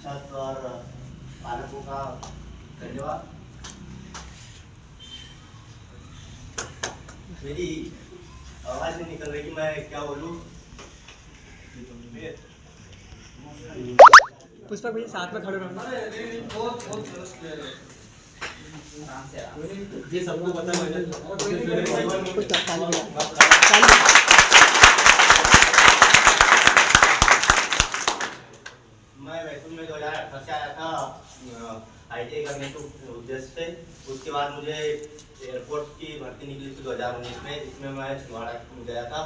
छत और पालकों का धन्यवाद। मेरी आवाज नहीं निकल रही कि मैं क्या बोलूँ। पुष्पक भैया साथ में खड़े रहना। ये सबको पता है। मैं वैकुंठ में 2018 से आया था ITI करने के उद्देश्य से। उसके बाद मुझे एयरफोर्स की भर्ती निकली थी 2019 में, जिसमें मैं छिंदवाड़ा गया था।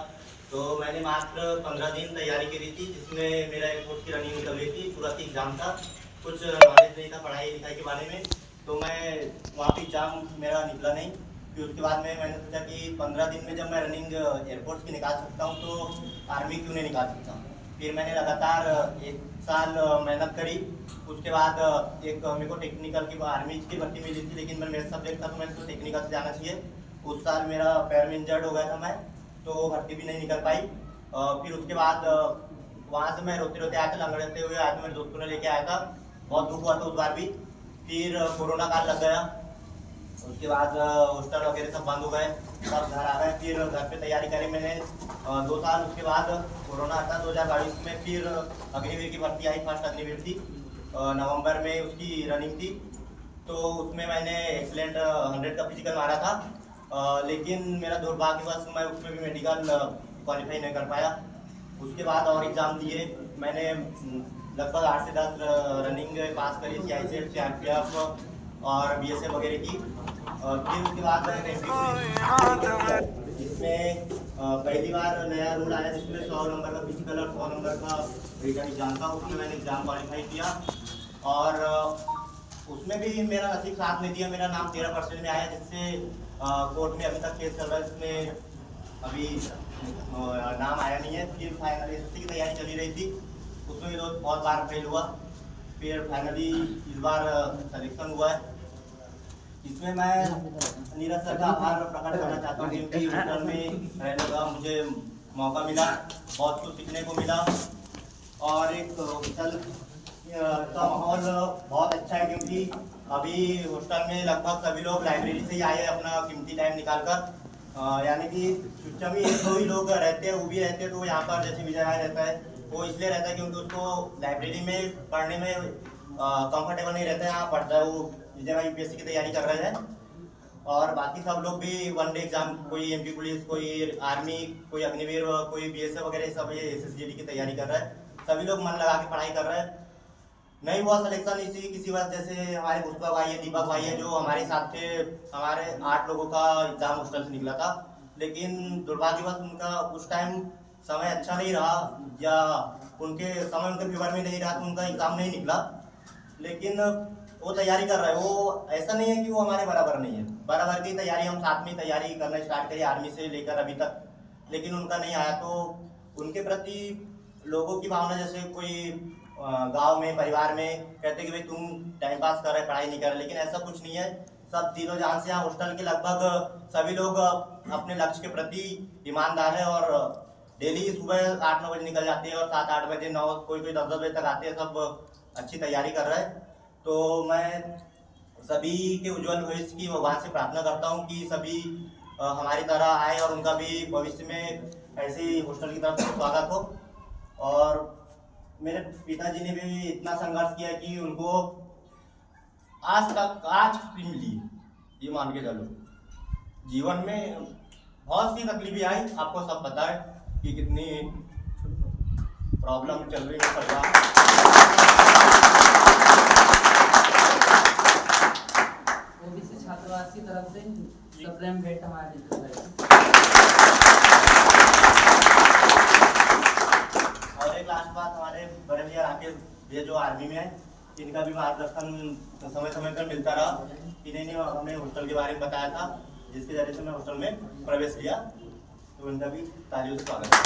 तो मैंने मात्र 15 दिन तैयारी करी थी, जिसमें मेरा एयरफोर्स की रनिंग निकल गई थी। पूरा एग्जाम था, कुछ नॉलेज नहीं था पढ़ाई लिखाई के बारे में, तो मैं वहाँ पे एग्जाम मेरा निकला नहीं। फिर उसके बाद में मैंने सोचा कि 15 दिन में जब मैं रनिंग एयरफोर्स की निकाल सकता हूँ तो आर्मी क्यों नहीं निकाल सकता। फिर मैंने लगातार 1 साल मेहनत करी। उसके बाद एक मेरे को टेक्निकल की आर्मी की भर्ती मिली थी, लेकिन मैं मेरा सब्जेक्ट था तो मैंने तो टेक्निकल से जाना चाहिए। उस साल मेरा पैर में इंजर्ड हो गया था मैं, तो भर्ती भी नहीं निकल पाई। फिर उसके बाद वहाँ से मैं रोते रोते आया था, लंगड़ते हुए आया था, मेरे दोस्तों ने लेके आया था। बहुत दुख हुआ था उस बार भी। फिर कोरोना काल लग गया, उसके बाद हॉस्टल वगैरह सब बंद हो गए, सब घर आ गए। फिर घर पे तैयारी करी मैंने 2 साल। उसके बाद कोरोना आता 2022 में। फिर अग्निवीर की भर्ती आई, फर्स्ट अग्निवीर थी, नवंबर में उसकी रनिंग थी। तो उसमें मैंने एक्सीलेंट 100 का फिजिकल मारा था, लेकिन मेरा दुर्भाग्यवश मैं उसमें भी मेडिकल क्वालिफाई नहीं कर पाया। उसके बाद और एग्ज़ाम दिए मैंने, लगभग 8 से 10 रनिंग पास करी थी, ICF, CRPF और BSF वगैरह की। फिर उसके बाद इसमें पहली बार नया रूल आया जिसमें 100 नंबर का फिजिकल और 100 नंबर का रिटन एग्जाम था। उसमें मैंने एग्जाम क्वालिफाई किया और उसमें भी मेरा नसीब साथ नहीं दिया। मेरा नाम 13% में आया, जिससे कोर्ट में अभी तक केस चल रहा है, जिसमें अभी नाम आया नहीं है। फिर फाइनली SSC की तैयारी चली रही थी, उसमें भी बहुत बार फेल हुआ। फिर फाइनली इस बार सिलेक्शन हुआ है। इसमें मैं नीरज सर का आभार प्रकट करना चाहता हूँ, क्योंकि होटल में रहने का मुझे मौका मिला, बहुत कुछ सीखने को मिला। और एक होटल का माहौल बहुत अच्छा है, क्योंकि अभी हॉस्टल में लगभग सभी लोग लाइब्रेरी से ही आए अपना कीमती टाइम निकाल कर। यानी कि चुपचाप ही 1-2 ही लोग रहते हैं, वो भी रहते हैं। तो यहाँ पर जैसे विजय भाई रहता है, वो इसलिए रहता है क्योंकि उसको लाइब्रेरी में पढ़ने में कंफर्टेबल नहीं रहता है। यहाँ पढ़ता है वो, विजय भाई UPSC की तैयारी कर रहे हैं। और बाकी सब लोग भी 1 डे एग्जाम, कोई MP पुलिस, कोई आर्मी, कोई अग्निवीर, कोई BSF वगैरह, सब ये SSGD की तैयारी कर रहा है। सभी लोग मन लगा के पढ़ाई कर रहे हैं। नहीं हुआ सिलेक्शन इसी किसी वजह, जैसे हमारे पुष्पक भाई है, दीपक भाई है, जो हमारे साथ थे। हमारे 8 लोगों का एग्जाम हॉस्टल से निकला था, लेकिन दुर्भाग्यवश उनका उस टाइम समय अच्छा नहीं रहा, या उनके समय उनके फेवर में नहीं रहा, तो उनका एग्जाम नहीं निकला। लेकिन वो तैयारी कर रहे हैं। वो ऐसा नहीं है कि वो हमारे बराबर नहीं है, बराबर की तैयारी हम साथ में तैयारी करना स्टार्ट करी आर्मी से लेकर अभी तक, लेकिन उनका नहीं आया। तो उनके प्रति लोगों की भावना, जैसे कोई गांव में परिवार में कहते कि भाई तुम टाइम पास कर रहे, पढ़ाई नहीं कर रहे, लेकिन ऐसा कुछ नहीं है। सब दिलो जान से यहाँ हॉस्टल के लगभग सभी लोग अपने लक्ष्य के प्रति ईमानदार है, और डेली सुबह 8-9 बजे निकल जाते हैं, और 7-8 बजे 9, कोई 10-10 बजे तक आते हैं। सब अच्छी तैयारी कर रहे हैं। तो मैं सभी के उज्जवल भविष्य की भगवान से प्रार्थना करता हूँ कि सभी हमारी तरह आए, और उनका भी भविष्य में ऐसे ही हॉस्टल की तरफ से स्वागत हो। और मेरे पिताजी ने भी इतना संघर्ष किया कि उनको आज खुशी मिली, ये मान के चलो। जीवन में बहुत सी तकलीफें आई, आपको सब पता है कि कितनी प्रॉब्लम चल रही है परिवार। OBC छात्रावास की तरफ से सप्रेम भेंट हमारे मित्र है। और एक लास्ट बात, हमारे बड़े भैया राकेश ये जो आर्मी में है, इनका भी मार्गदर्शन समय समय पर मिलता रहा। इन्हें हमने हॉस्टल के बारे में बताया था, जिसके जरिए से मैं हॉस्टल में प्रवेश किया। तो उनका भी तालियों से स्वागत है।